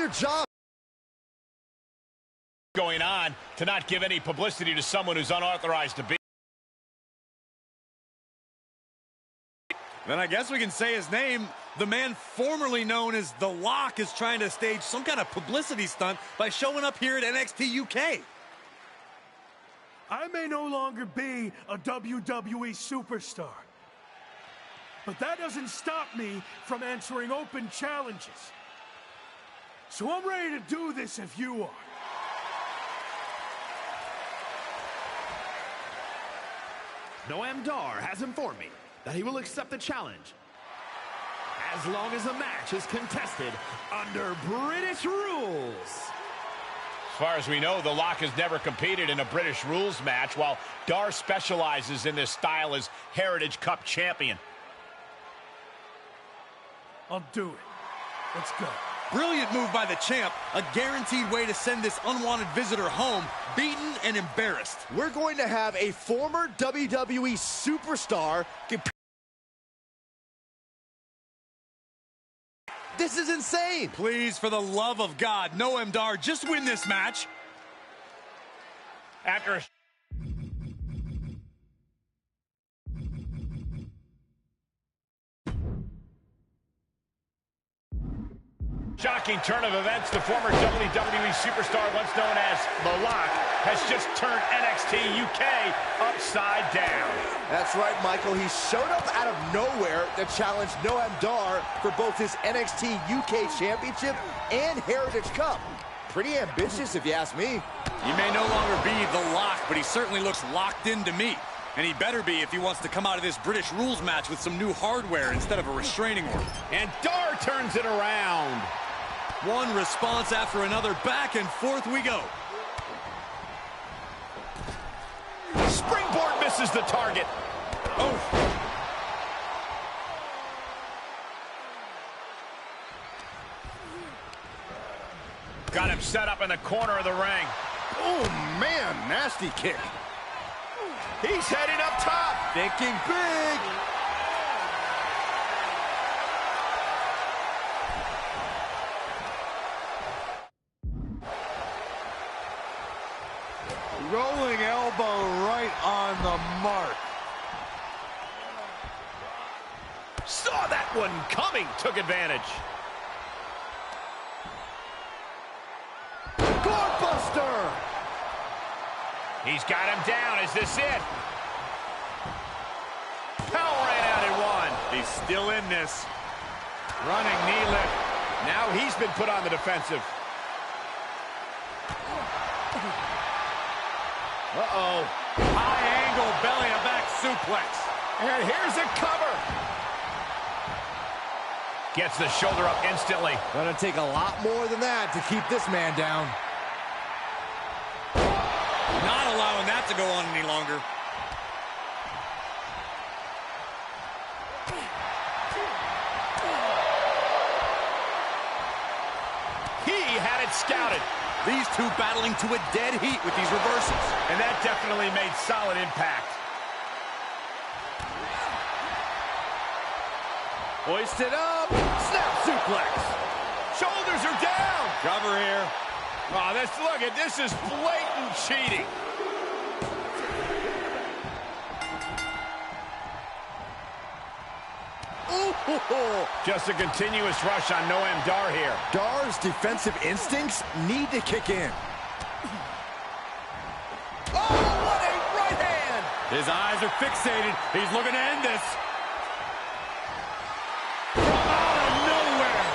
job. Going on to not give any publicity to someone who's unauthorized to be. Then I guess we can say his name. The man formerly known as The Lock is trying to stage some kind of publicity stunt by showing up here at NXT UK. I may no longer be a WWE superstar, but that doesn't stop me from answering open challenges. So I'm ready to do this if you are. Noam Dar has informed me that he will accept the challenge as long as the match is contested under British rules. As far as we know, The Lock has never competed in a British rules match, while Dar specializes in this style as Heritage Cup champion. I'll do it. Let's go. Brilliant move by the champ. A guaranteed way to send this unwanted visitor home, beaten and embarrassed. We're going to have a former WWE superstar compete. This is insane. Please, for the love of God, Noam Dar, just win this match. After a shocking turn of events, the former WWE superstar, once known as The Lock, has just turned NXT UK upside down. That's right, Michael. He showed up out of nowhere to challenge Noam Dar for both his NXT UK Championship and Heritage Cup. Pretty ambitious, if you ask me. He may no longer be The Lock, but he certainly looks locked in to me. And he better be if he wants to come out of this British rules match with some new hardware instead of a restraining order. And Dar turns it around. One response after another, back and forth we go. Springboard misses the target. Oh. Got him set up in the corner of the ring. Oh, man, nasty kick. He's heading up top. Thinking big. Rolling elbow right on the mark. Saw that one coming, took advantage. Gorebuster! He's got him down. Is this it? Power ran out in one. He's still in this. Running knee lift. Now he's been put on the defensive. Uh-oh. High angle belly-to-back suplex. And here's a cover. Gets the shoulder up instantly. Gonna take a lot more than that to keep this man down. Not allowing that to go on any longer. He had it scouted. These two battling to a dead heat with these reversals. And that definitely made solid impact. Hoisted up. Snap suplex. Shoulders are down. Cover here. Oh, look at this is blatant cheating. Ooh. Just a continuous rush on Noam Dar here. Dar's defensive instincts need to kick in. Oh, what a right hand! His eyes are fixated. He's looking to end this. From out of nowhere.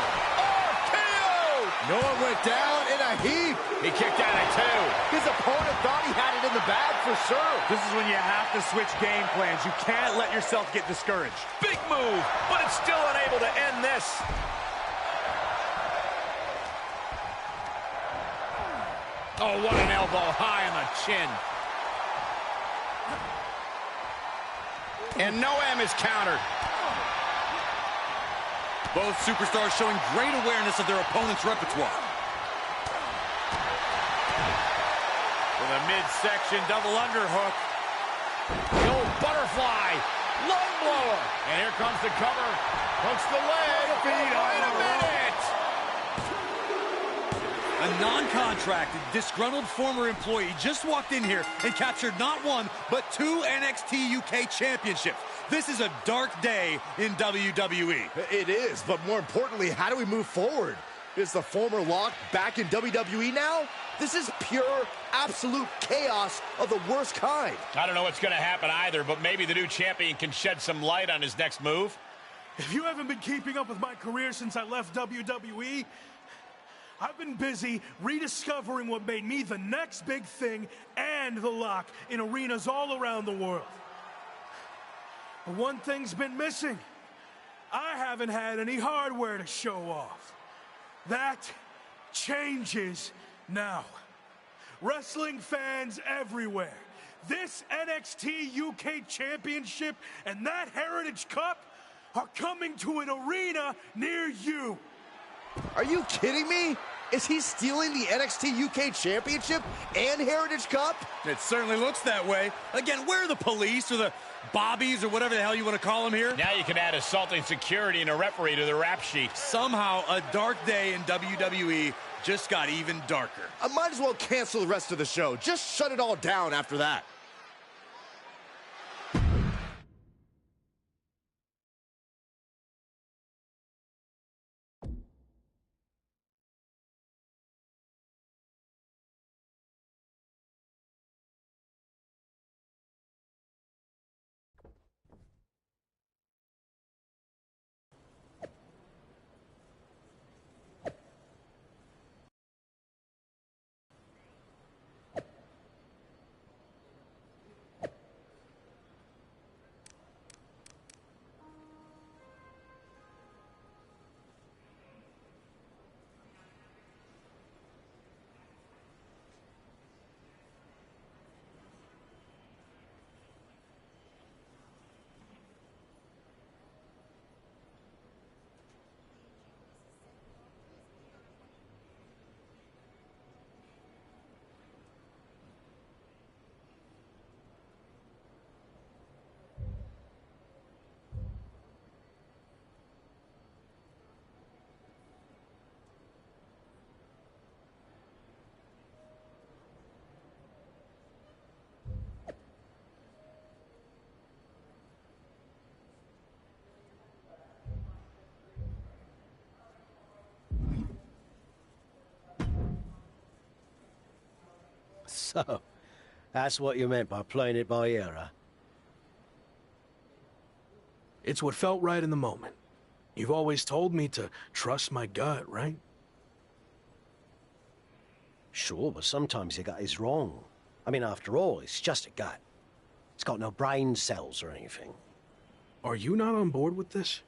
RKO! Noah went down in a heap. He kicked out at two. His opponent thought he had it in the bag for sure. This is when you have to switch game plans. You can't let yourself get discouraged. Big move, but it's still unable to end this. Oh, what an elbow high on the chin. And Noam is countered. Both superstars showing great awareness of their opponent's repertoire. With a midsection double underhook. The old butterfly. Lung blower. And here comes the cover. Hooks the leg. Wait a minute. A non-contracted, disgruntled former employee just walked in here and captured not one, but 2 NXT UK championships. This is a dark day in WWE. It is, but more importantly, how do we move forward? Is the former Lock back in WWE now? This is pure, absolute chaos of the worst kind. I don't know what's going to happen either, but maybe the new champion can shed some light on his next move. If you haven't been keeping up with my career since I left WWE, I've been busy rediscovering what made me the next big thing and the Lock in arenas all around the world. But one thing's been missing. I haven't had any hardware to show off. That changes now. Wrestling fans everywhere, this NXT UK Championship and that Heritage Cup are coming to an arena near you. Are you kidding me? Is he stealing the NXT UK Championship and Heritage Cup? It certainly looks that way. Again, where are the police or the bobbies or whatever the hell you want to call them here? Now you can add assaulting security and a referee to the rap sheet. Somehow, a dark day in WWE just got even darker. I might as well cancel the rest of the show. Just shut it all down after that. So, that's what you meant by playing it by ear, huh? It's what felt right in the moment. You've always told me to trust my gut, right? Sure, but sometimes your gut is wrong. I mean, after all, it's just a gut. It's got no brain cells or anything. Are you not on board with this?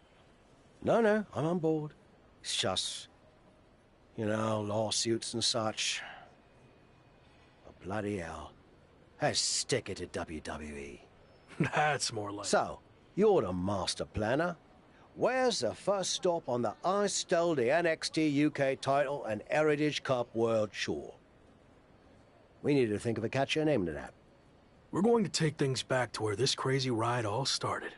No, I'm on board. It's just, you know, lawsuits and such. But bloody hell. Let's stick it to WWE. That's more like... So, you're the master planner. Where's the first stop on the I stole the NXT UK title and Heritage Cup World Tour? We need to think of a catchier name to that. We're going to take things back to where this crazy ride all started.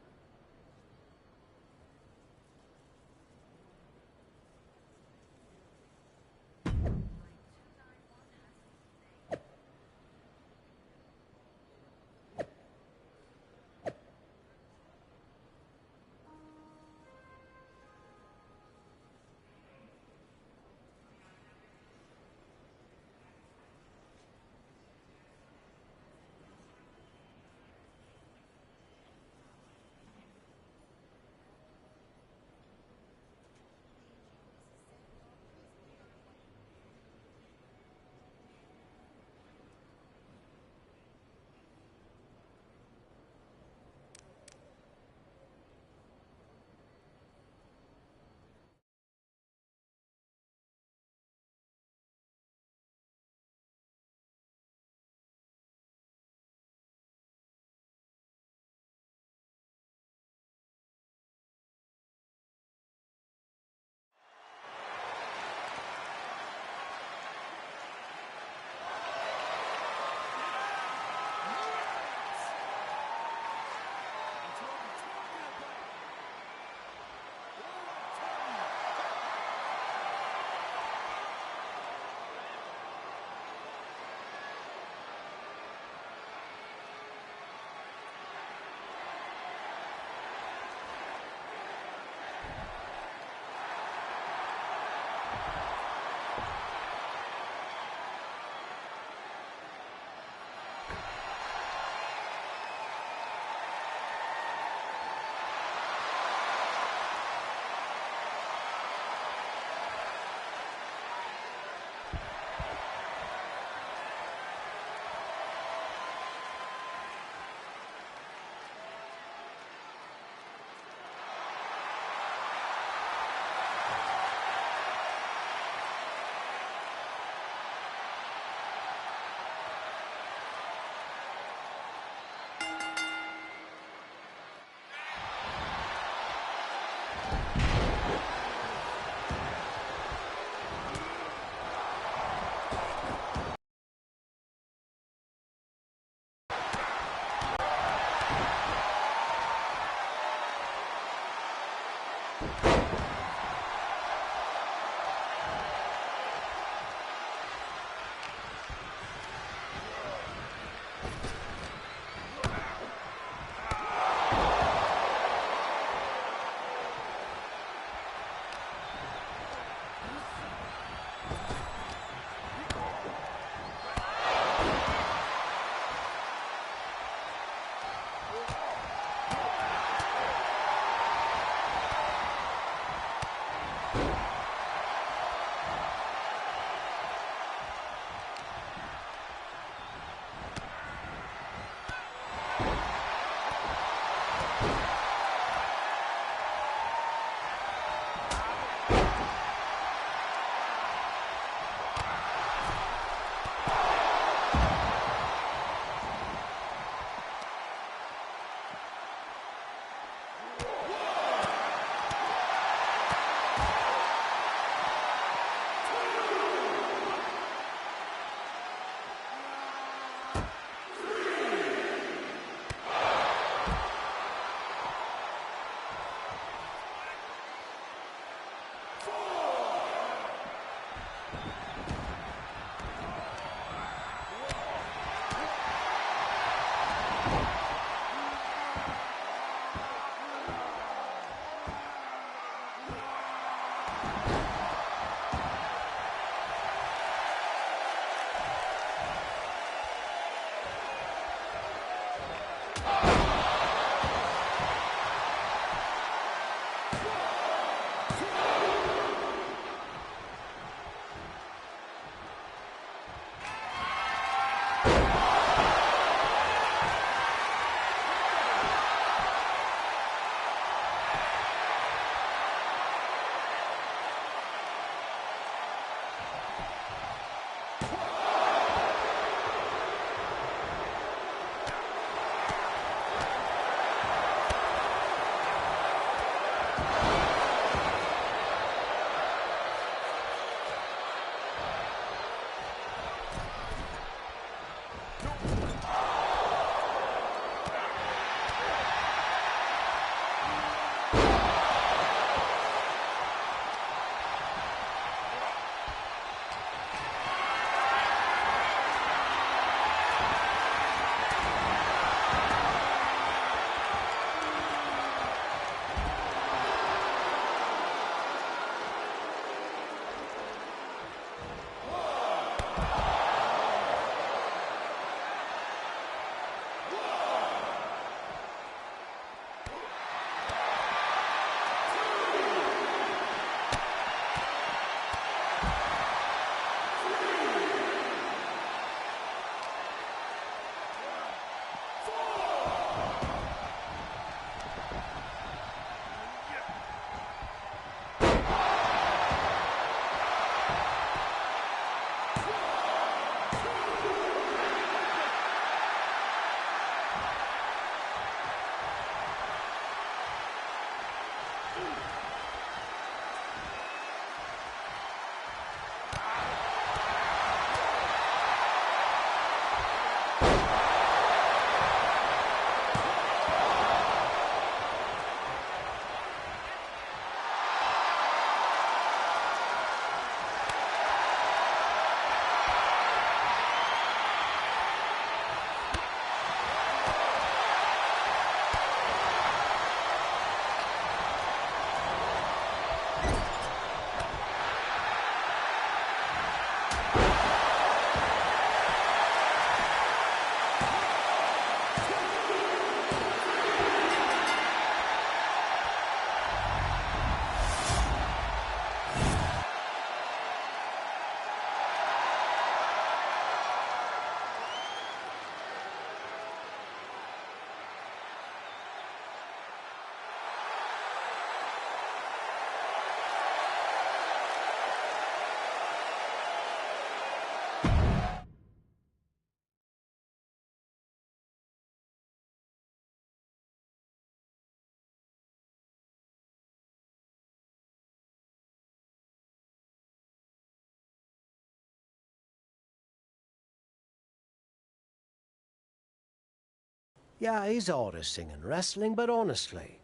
Yeah, he's hardest singing wrestling, but honestly,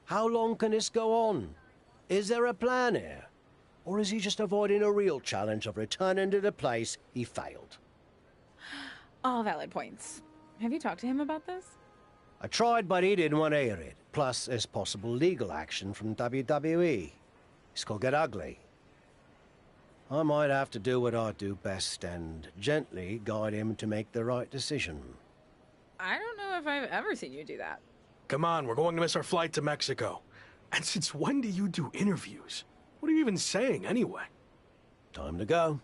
how long can this go on? Is there a plan here? Or is he just avoiding a real challenge of returning to the place he failed? All valid points. Have you talked to him about this? I tried, but he didn't want to hear it. Plus, there's possible legal action from WWE. This could get ugly. I might have to do what I do best and gently guide him to make the right decision. I don't know if I've ever seen you do that. Come on, we're going to miss our flight to Mexico. And since when do you do interviews? What are you even saying, anyway? Time to go.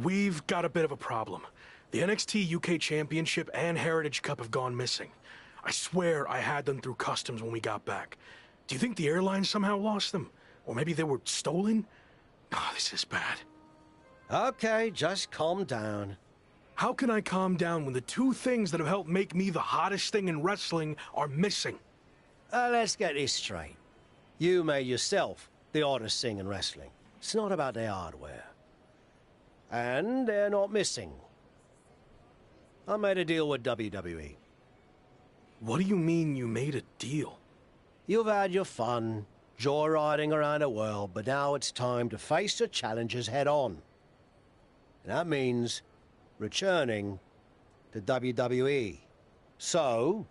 We've got a bit of a problem. The NXT UK Championship and Heritage Cup have gone missing. I swear I had them through customs when we got back. Do you think the airline somehow lost them? Or maybe they were stolen? Oh, this is bad. Okay, just calm down. How can I calm down when the two things that have helped make me the hottest thing in wrestling are missing? Let's get this straight. You made yourself the hottest thing in wrestling. It's not about their hardware. And they're not missing. I made a deal with WWE. What do you mean you made a deal? You've had your fun, joyriding around the world, but now it's time to face the challenges head on. And that means returning to WWE. So,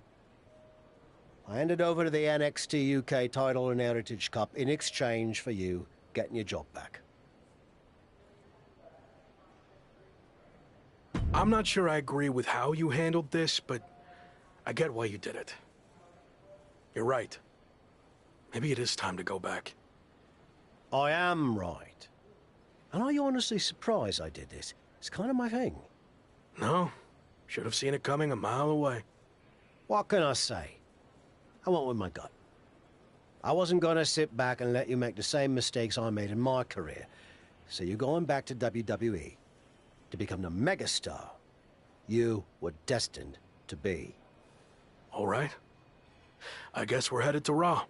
I handed over the NXT UK title and Heritage Cup in exchange for you getting your job back. I'm not sure I agree with how you handled this, but I get why you did it. You're right. Maybe it is time to go back. I am right. And are you honestly surprised I did this? It's kind of my thing. No, should have seen it coming a mile away. What can I say? I went with my gut. I wasn't going to sit back and let you make the same mistakes I made in my career. So you're going back to WWE to become the megastar you were destined to be. All right. I guess we're headed to Raw.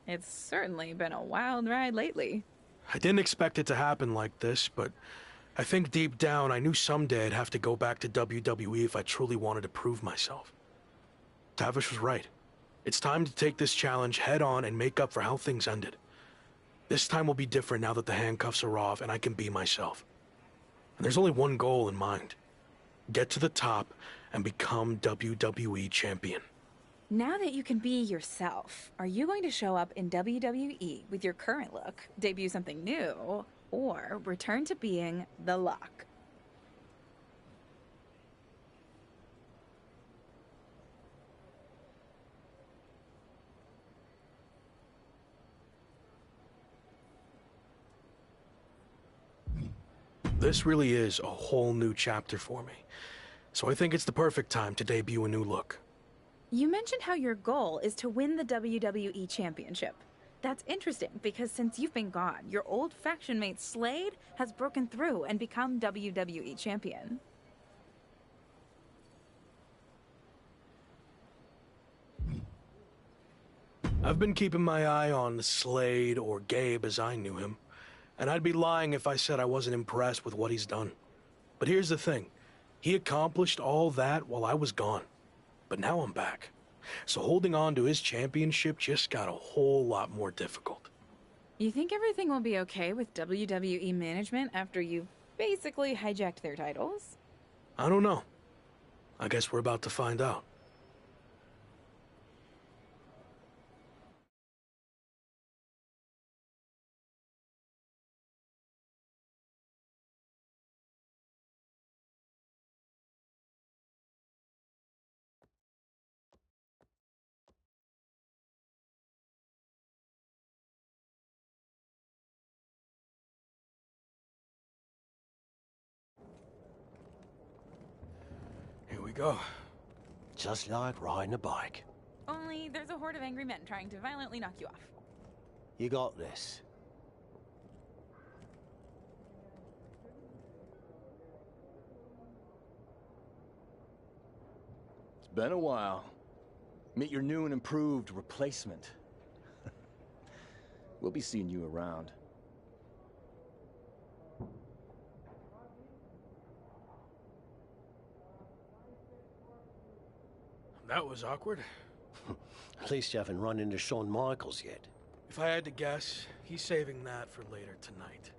It's certainly been a wild ride lately. I didn't expect it to happen like this, but I think deep down I knew someday I'd have to go back to WWE if I truly wanted to prove myself. Tavish was right. It's time to take this challenge head on and make up for how things ended. This time will be different now that the handcuffs are off and I can be myself. And there's only one goal in mind. Get to the top and become WWE champion. Now that you can be yourself, are you going to show up in WWE with your current look, debut something new, or return to being the Lock? This really is a whole new chapter for me. So I think it's the perfect time to debut a new look. You mentioned how your goal is to win the WWE Championship. That's interesting because since you've been gone, your old faction mate Slade has broken through and become WWE Champion. I've been keeping my eye on Slade, or Gabe as I knew him, and I'd be lying if I said I wasn't impressed with what he's done. But here's the thing. He accomplished all that while I was gone. But now I'm back. So holding on to his championship just got a whole lot more difficult. You think everything will be okay with WWE management after you've basically hijacked their titles? I don't know. I guess we're about to find out. Here we go. Just like riding a bike. Only there's a horde of angry men trying to violently knock you off. You got this. It's been a while. Meet your new and improved replacement. We'll be seeing you around. That was awkward. At least you haven't run into Shawn Michaels yet. If I had to guess, he's saving that for later tonight.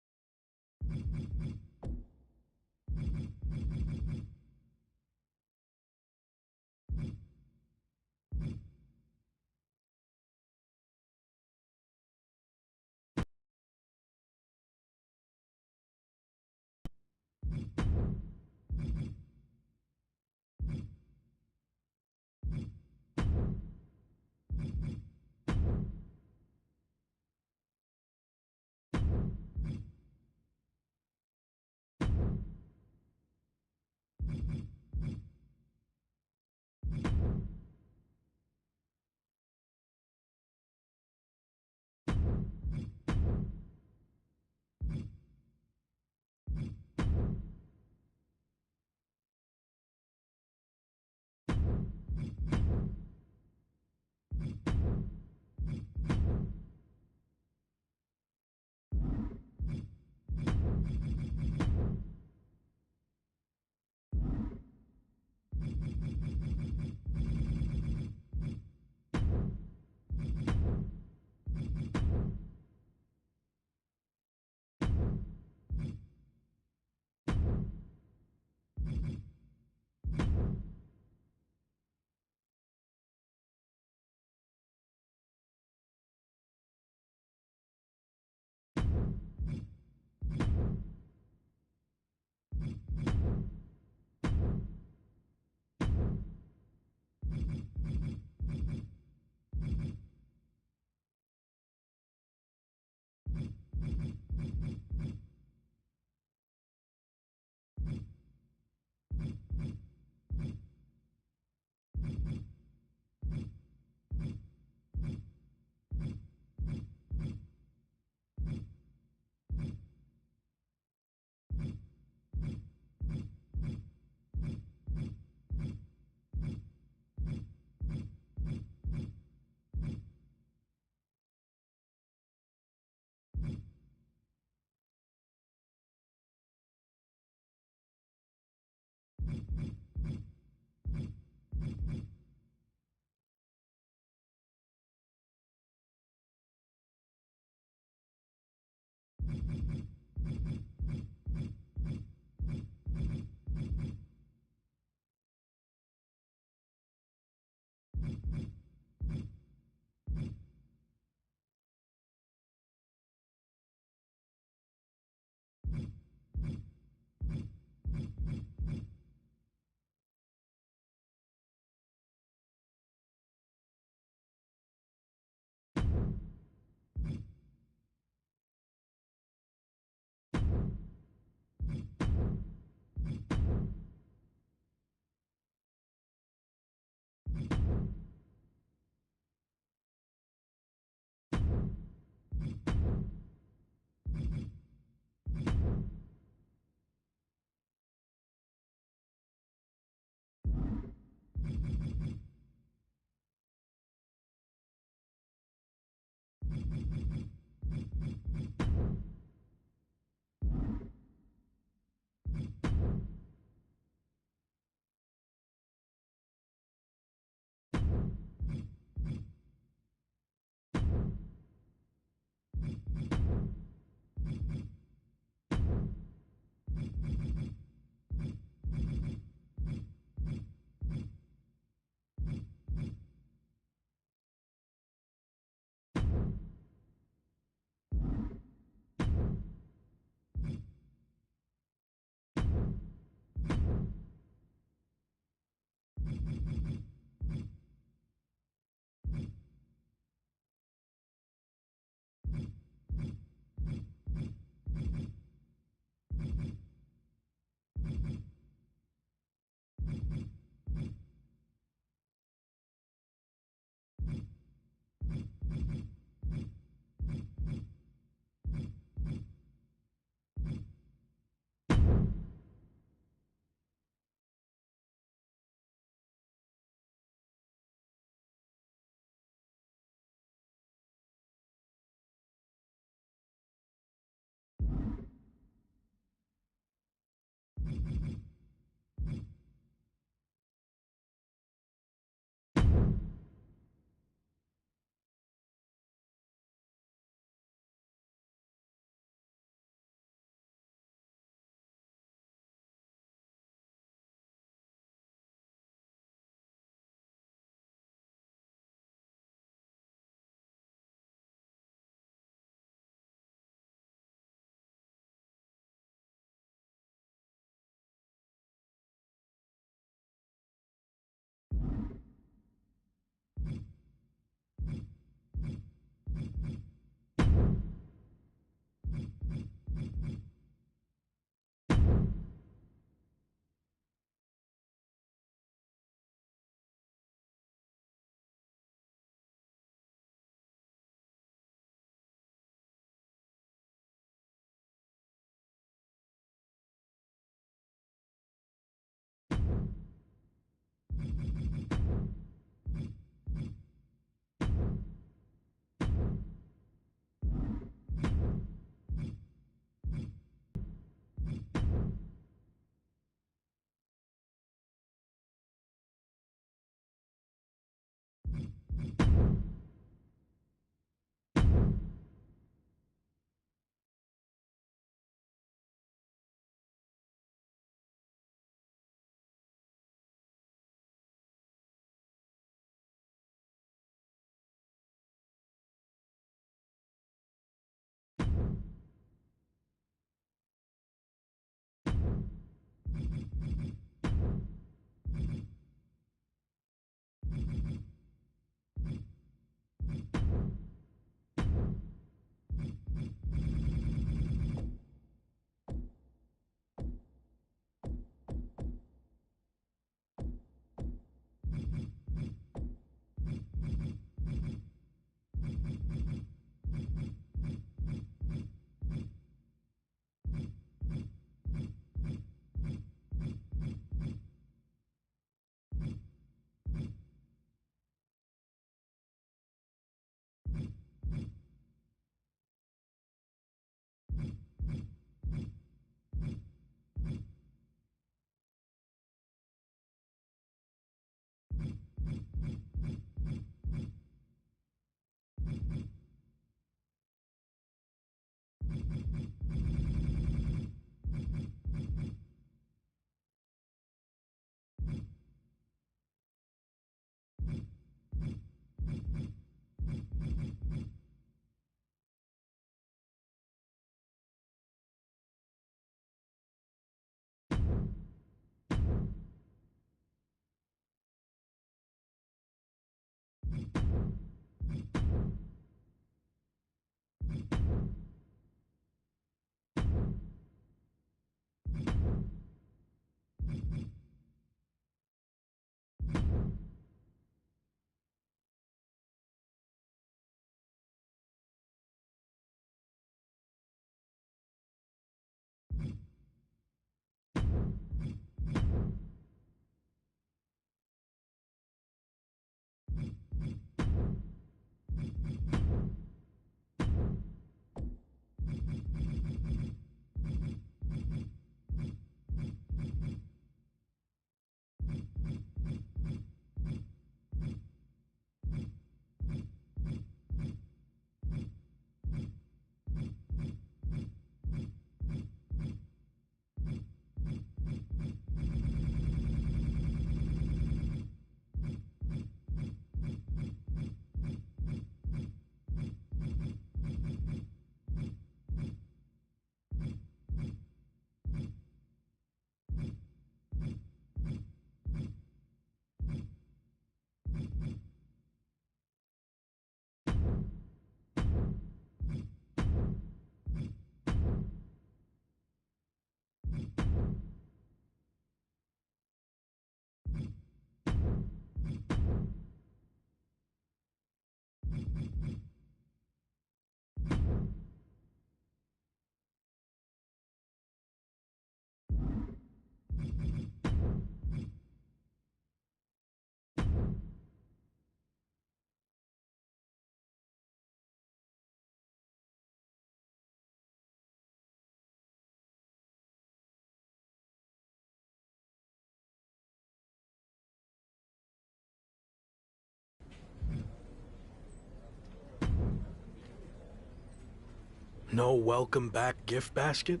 No welcome back gift basket?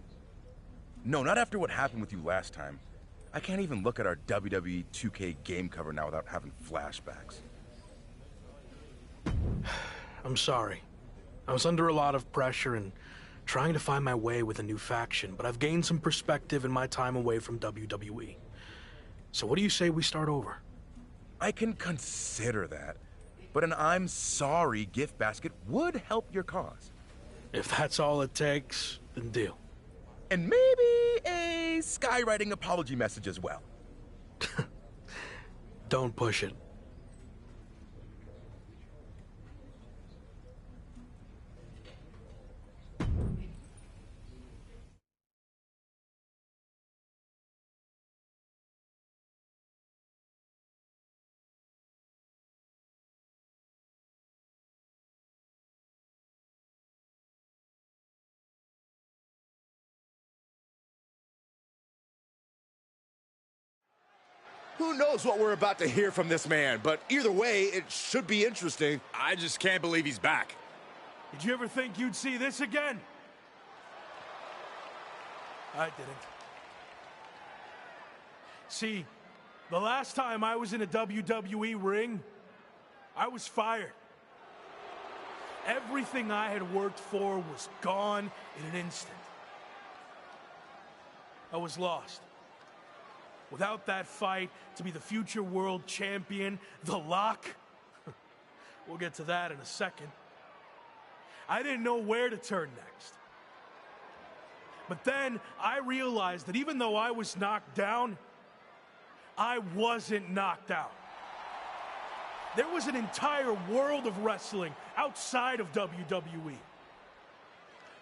No, not after what happened with you last time. I can't even look at our WWE 2K game cover now without having flashbacks. I'm sorry. I was under a lot of pressure and trying to find my way with a new faction, but I've gained some perspective in my time away from WWE. So what do you say we start over? I can consider that, but an I'm sorry gift basket would help your cause. If that's all it takes, then deal. And maybe a skywriting apology message as well. Don't push it. Who knows what we're about to hear from this man, but either way, it should be interesting. I just can't believe he's back. Did you ever think you'd see this again? I didn't. See, the last time I was in a WWE ring, I was fired. Everything I had worked for was gone in an instant. I was lost. Without that fight to be the future world champion, The Lock, we'll get to that in a second. I didn't know where to turn next. But then I realized that even though I was knocked down, I wasn't knocked out. There was an entire world of wrestling outside of WWE.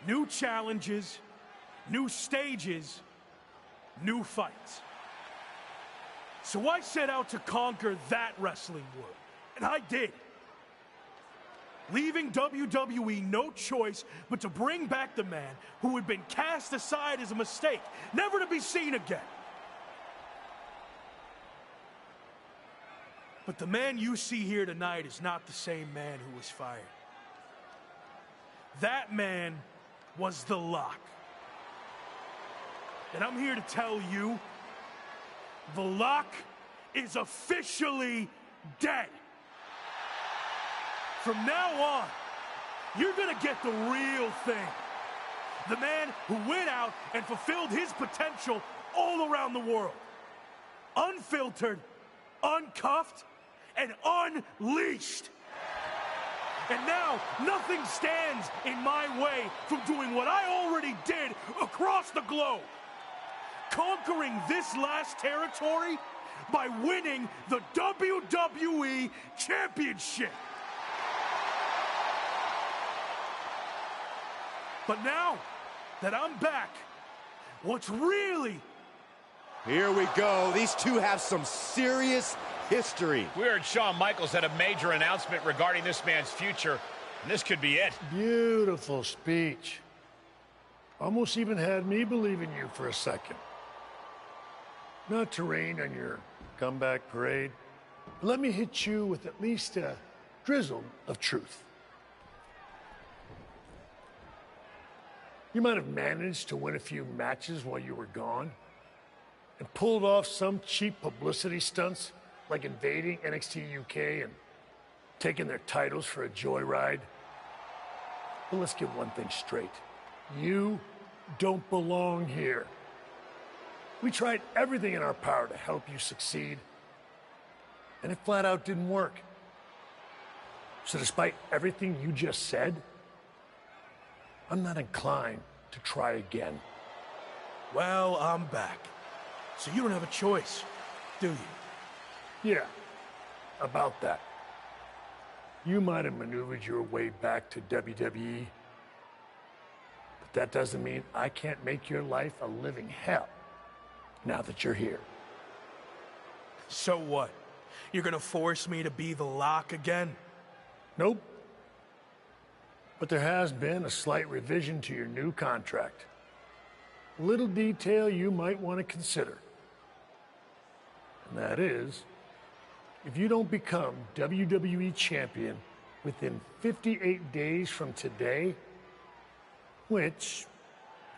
New challenges, new stages, new fights. So I set out to conquer that wrestling world, and I did. Leaving WWE no choice but to bring back the man who had been cast aside as a mistake, never to be seen again. But the man you see here tonight is not the same man who was fired. That man was The Lock. And I'm here to tell you, The Lock is officially dead. From now on, you're gonna get the real thing. The man who went out and fulfilled his potential all around the world. Unfiltered, uncuffed, and unleashed. And now, nothing stands in my way from doing what I already did across the globe. Conquering this last territory by winning the WWE Championship. But now that I'm back, what's really... Here we go. These two have some serious history. We heard Shawn Michaels had a major announcement regarding this man's future, and this could be it. Beautiful speech. Almost even had me believe in you for a second. Not to rain on your comeback parade, but let me hit you with at least a drizzle of truth. You might have managed to win a few matches while you were gone and pulled off some cheap publicity stunts like invading NXT UK and taking their titles for a joyride. But let's get one thing straight. You don't belong here. We tried everything in our power to help you succeed, and it flat out didn't work. So despite everything you just said, I'm not inclined to try again. Well, I'm back. So you don't have a choice, do you? Yeah, about that. You might have maneuvered your way back to WWE, but that doesn't mean I can't make your life a living hell now that you're here. So what? You're gonna force me to be The Lock again? Nope. But there has been a slight revision to your new contract. A little detail you might want to consider. And that is, if you don't become WWE champion within 58 days from today, which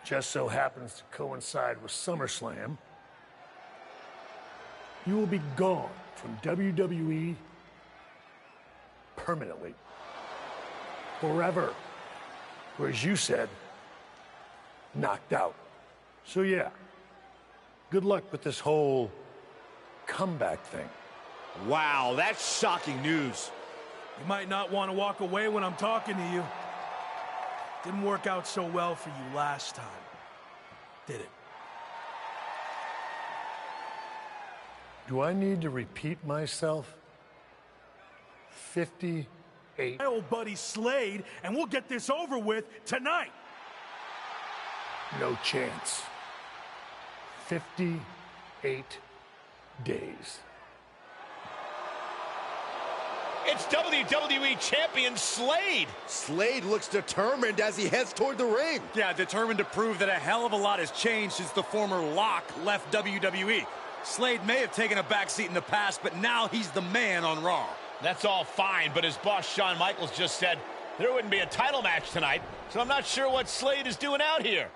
just so happens to coincide with SummerSlam, you will be gone from WWE permanently, forever, or as you said, knocked out. So yeah, good luck with this whole comeback thing. Wow, that's shocking news. You might not want to walk away when I'm talking to you. Didn't work out so well for you last time, did it? Do I need to repeat myself? 58. My old buddy Slade, and we'll get this over with tonight. No chance. 58 days. It's WWE Champion Slade. Slade looks determined as he heads toward the ring. Yeah, determined to prove that a hell of a lot has changed since the former Lock left WWE. Slade may have taken a backseat in the past, but now he's the man on Raw. That's all fine, but as boss Shawn Michaels just said, there wouldn't be a title match tonight, so I'm not sure what Slade is doing out here.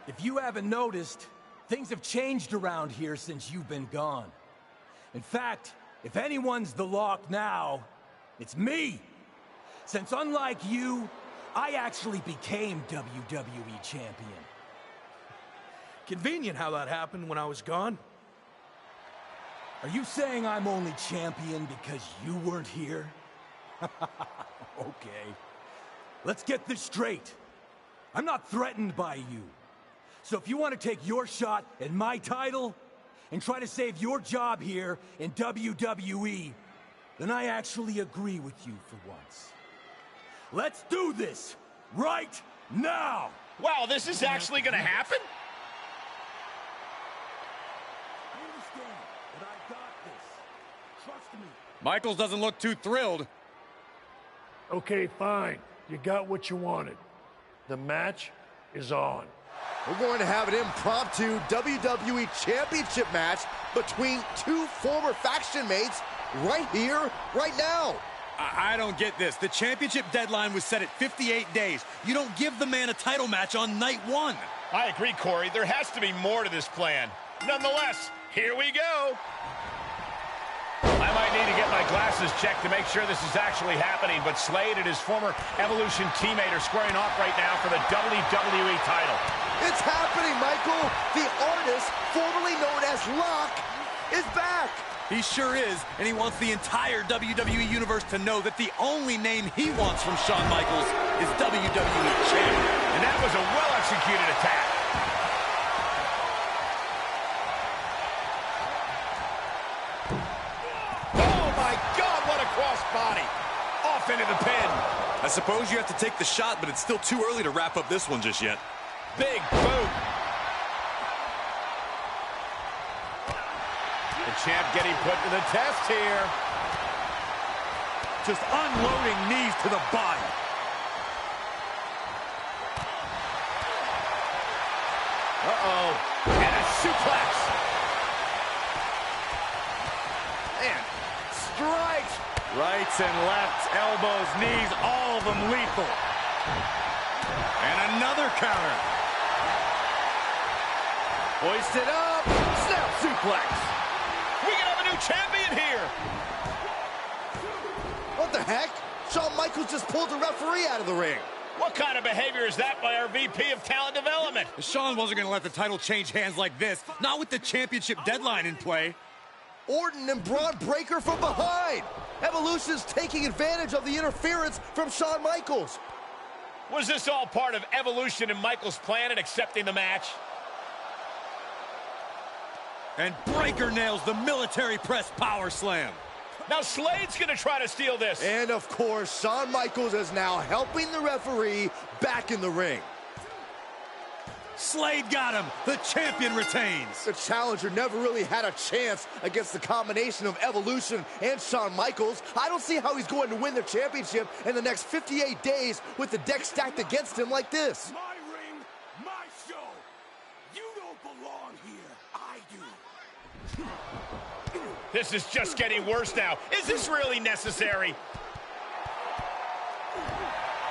If you haven't noticed, things have changed around here since you've been gone. In fact, if anyone's the Lock now, it's me. Since unlike you, I actually became WWE Champion. Convenient how that happened when I was gone. Are you saying I'm only champion because you weren't here? Okay. Let's get this straight. I'm not threatened by you. So if you want to take your shot at my title and try to save your job here in WWE, then I actually agree with you for once. Let's do this right now! Wow, this is actually going to happen? I understand, but I got this. Trust me. Michaels doesn't look too thrilled. Okay, fine. You got what you wanted. The match is on. We're going to have an impromptu WWE Championship match between two former faction mates right here, right now. I don't get this. The championship deadline was set at 58 days. You don't give the man a title match on night one. I agree, Corey. There has to be more to this plan. Nonetheless, here we go. I might need to get my glasses checked to make sure this is actually happening, but Slade and his former Evolution teammate are squaring off right now for the WWE title. It's happening, Michael. The artist, formerly known as Lock, is back. He sure is, and he wants the entire WWE Universe to know that the only name he wants from Shawn Michaels is WWE Champion. And that was a well-executed attack. Oh, my God, what a crossbody. Off into the pin. I suppose you have to take the shot, but it's still too early to wrap up this one just yet. Big boot. The champ getting put to the test here. Just unloading knees to the body. Uh-oh. And a suplex. Man, strikes. Rights and lefts, elbows, knees, all of them lethal. And another counter. Hoisted up. Snap suplex. We can have a new champion here. What the heck? Shawn Michaels just pulled the referee out of the ring. What kind of behavior is that by our VP of Talent Development? Shawn wasn't going to let the title change hands like this, not with the championship deadline in play. Orton and Braun Breaker from behind. Evolution's taking advantage of the interference from Shawn Michaels. Was this all part of Evolution and Michaels' plan in accepting the match? And Breaker nails the military press power slam. Now Slade's going to try to steal this. And of course, Shawn Michaels is now helping the referee back in the ring. Slade got him. The champion retains. The challenger never really had a chance against the combination of Evolution and Shawn Michaels. I don't see how he's going to win the championship in the next 58 days with the deck stacked against him like this. My ring, my show. You don't belong here. I do. This is just getting worse now. Is this really necessary?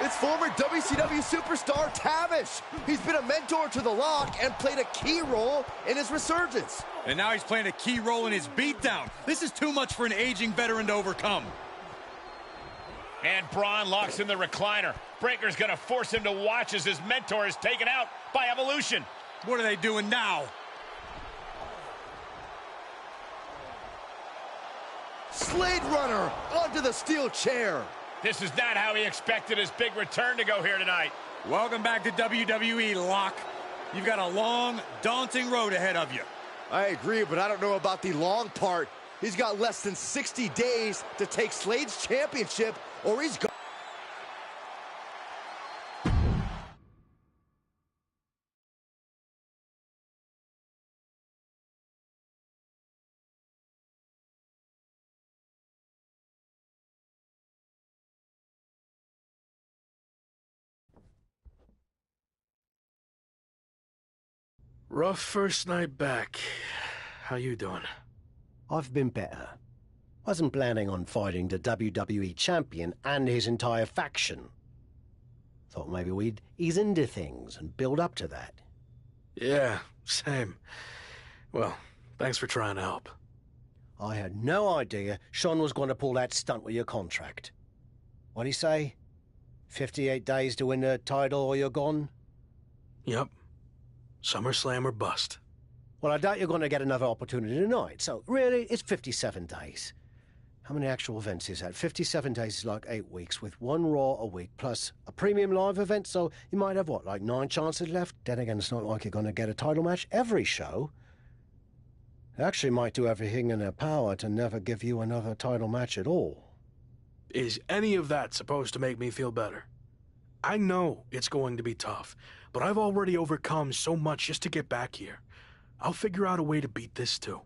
It's former WCW superstar Tavish. He's been a mentor to The Lock and played a key role in his resurgence. And now he's playing a key role in his beatdown. This is too much for an aging veteran to overcome. And Braun locks in the recliner. Breaker's gonna force him to watch as his mentor is taken out by Evolution. What are they doing now? Slade Runner onto the steel chair. This is not how he expected his big return to go here tonight. Welcome back to WWE, Lock. You've got a long, daunting road ahead of you. I agree, but I don't know about the long part. He's got less than 60 days to take Slade's championship, or he's gone. Rough first night back. How you doing? I've been better. Wasn't planning on fighting the WWE champion and his entire faction. Thought maybe we'd ease into things and build up to that. Yeah, same. Well, thanks for trying to help. I had no idea Sean was going to pull that stunt with your contract. What'd he say? 58 days to win the title or you're gone? Yep. SummerSlam or bust. Well, I doubt you're going to get another opportunity tonight, so really, it's 57 days. How many actual events is that? 57 days is like 8 weeks, with one Raw a week, plus a premium live event, so you might have, what, like 9 chances left? Then again, it's not like you're going to get a title match every show. They actually might do everything in their power to never give you another title match at all. Is any of that supposed to make me feel better? I know it's going to be tough, but I've already overcome so much just to get back here. I'll figure out a way to beat this too.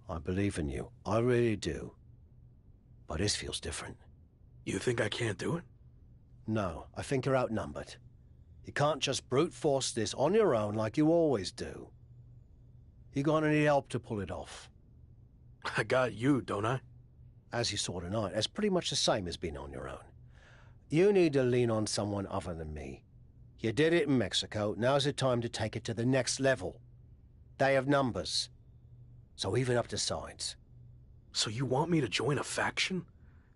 I believe in you. I really do. But this feels different. You think I can't do it? No, I think you're outnumbered. You can't just brute force this on your own like you always do. You're gonna need help to pull it off. I got you, don't I? As you saw tonight, that's pretty much the same as being on your own. You need to lean on someone other than me. You did it in Mexico, now's the time to take it to the next level. They have numbers. So even up the sides. So you want me to join a faction?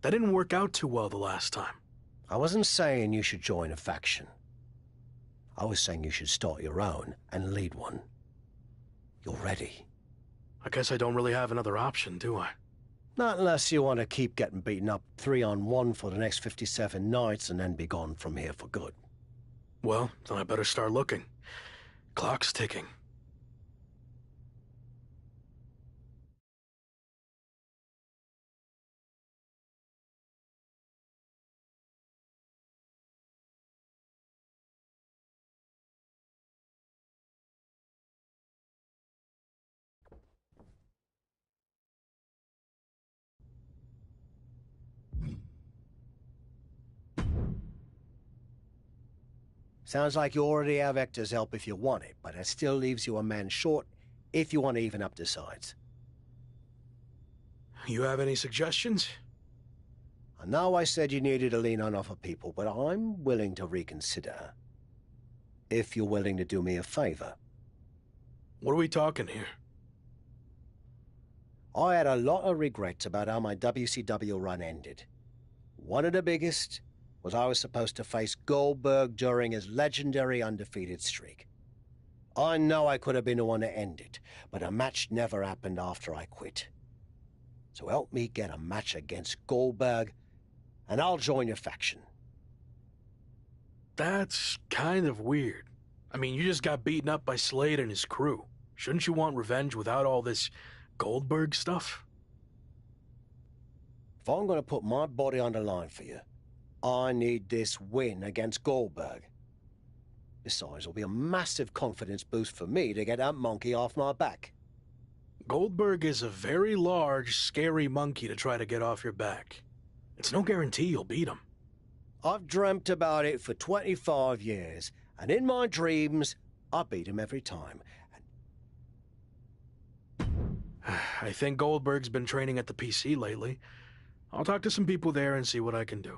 That didn't work out too well the last time. I wasn't saying you should join a faction. I was saying you should start your own and lead one. You're ready. I guess I don't really have another option, do I? Not unless you want to keep getting beaten up 3-on-1 for the next 57 nights and then be gone from here for good. Well, then I better start looking. Clock's ticking. Sounds like you already have Hector's help if you want it, but that still leaves you a man short if you want to even up the sides. You have any suggestions? I know I said you needed to lean on other people, but I'm willing to reconsider. If you're willing to do me a favor. What are we talking here? I had a lot of regrets about how my WCW run ended. One of the biggest was I was supposed to face Goldberg during his legendary undefeated streak. I know I could have been the one to end it, but a match never happened after I quit. So help me get a match against Goldberg, and I'll join your faction. That's kind of weird. I mean, you just got beaten up by Slade and his crew. Shouldn't you want revenge without all this Goldberg stuff? If I'm going to put my body on the line for you, I need this win against Goldberg. Besides, it'll be a massive confidence boost for me to get that monkey off my back. Goldberg is a very large, scary monkey to try to get off your back. It's no guarantee you'll beat him. I've dreamt about it for 25 years, and in my dreams, I beat him every time. I think Goldberg's been training at the PC lately. I'll talk to some people there and see what I can do.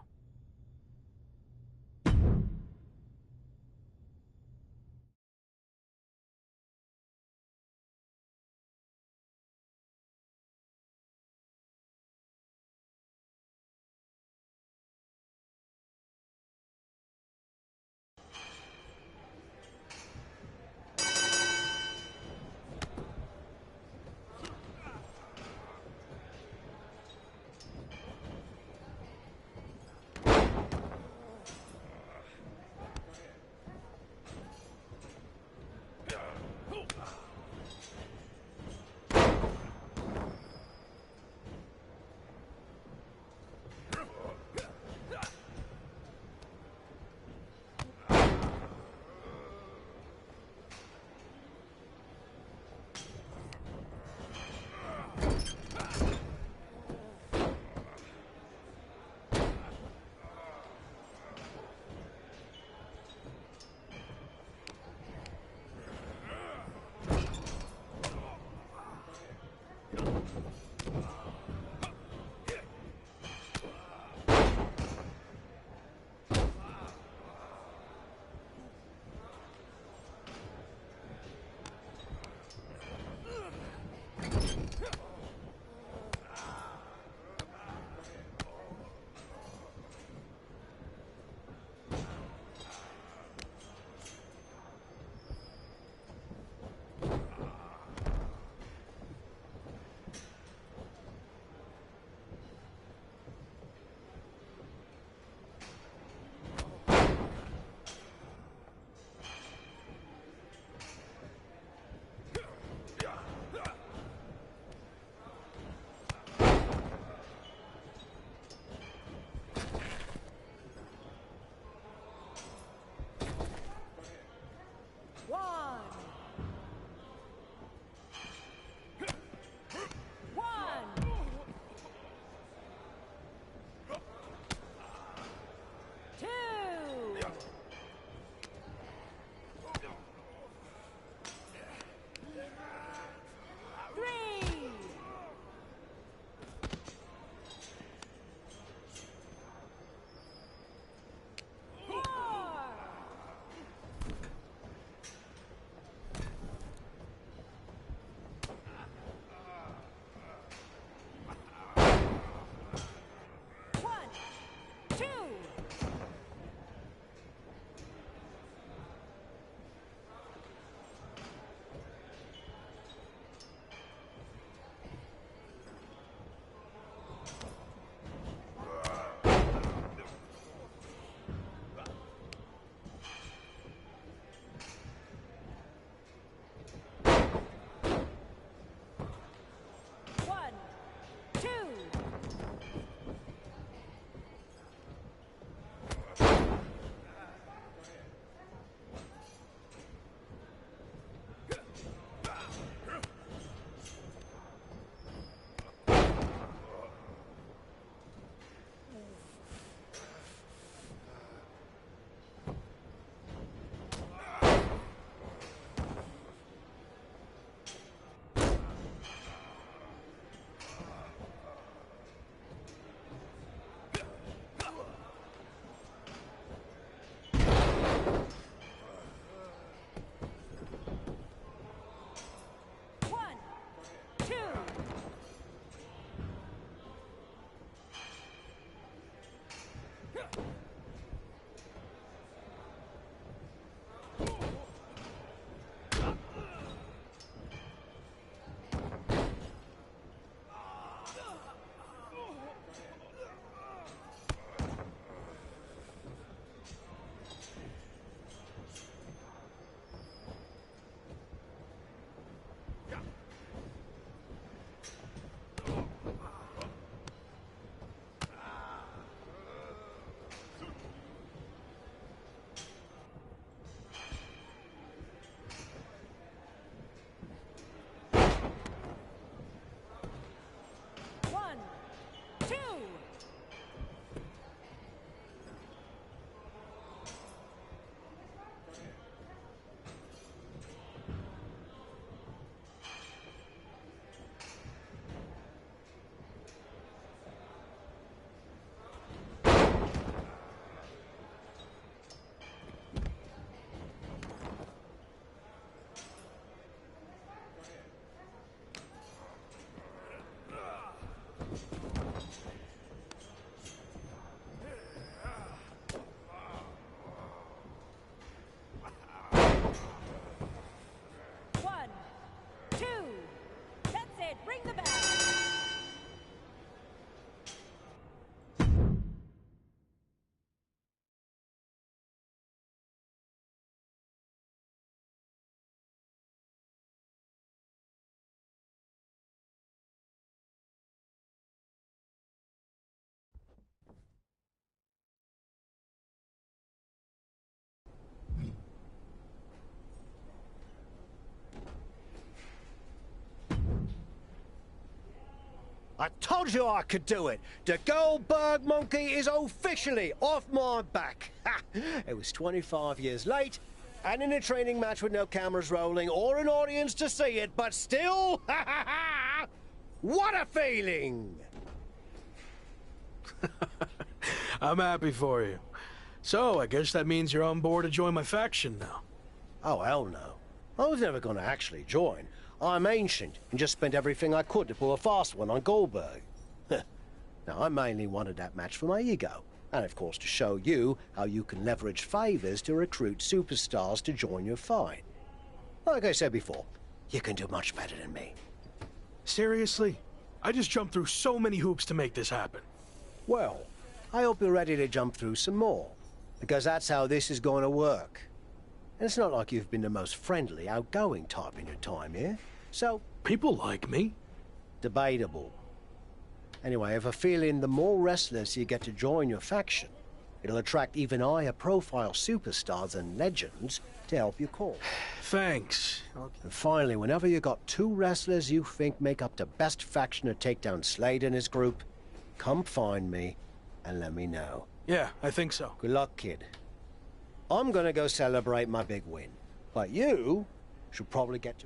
I told you I could do it. The Goldberg monkey is officially off my back. Ha! It was 25 years late, and in a training match with no cameras rolling or an audience to see it, but still, what a feeling! I'm happy for you. So, I guess that means you're on board to join my faction now. Oh, hell no. I was never going to actually join. I'm ancient and just spent everything I could to pull a fast one on Goldberg. Now, I mainly wanted that match for my ego, and of course to show you how you can leverage favors to recruit superstars to join your fight. Like I said before, you can do much better than me. Seriously? I just jumped through so many hoops to make this happen. Well, I hope you're ready to jump through some more, because that's how this is going to work. And it's not like you've been the most friendly, outgoing type in your time here, so... People like me. Debatable. Anyway, I have a feeling the more wrestlers you get to join your faction, it'll attract even higher profile superstars and legends to help your cause. Thanks. And finally, whenever you got two wrestlers you think make up the best faction to take down Slade and his group, come find me and let me know. Yeah, I think so. Good luck, kid. I'm gonna go celebrate my big win, but you should probably get to...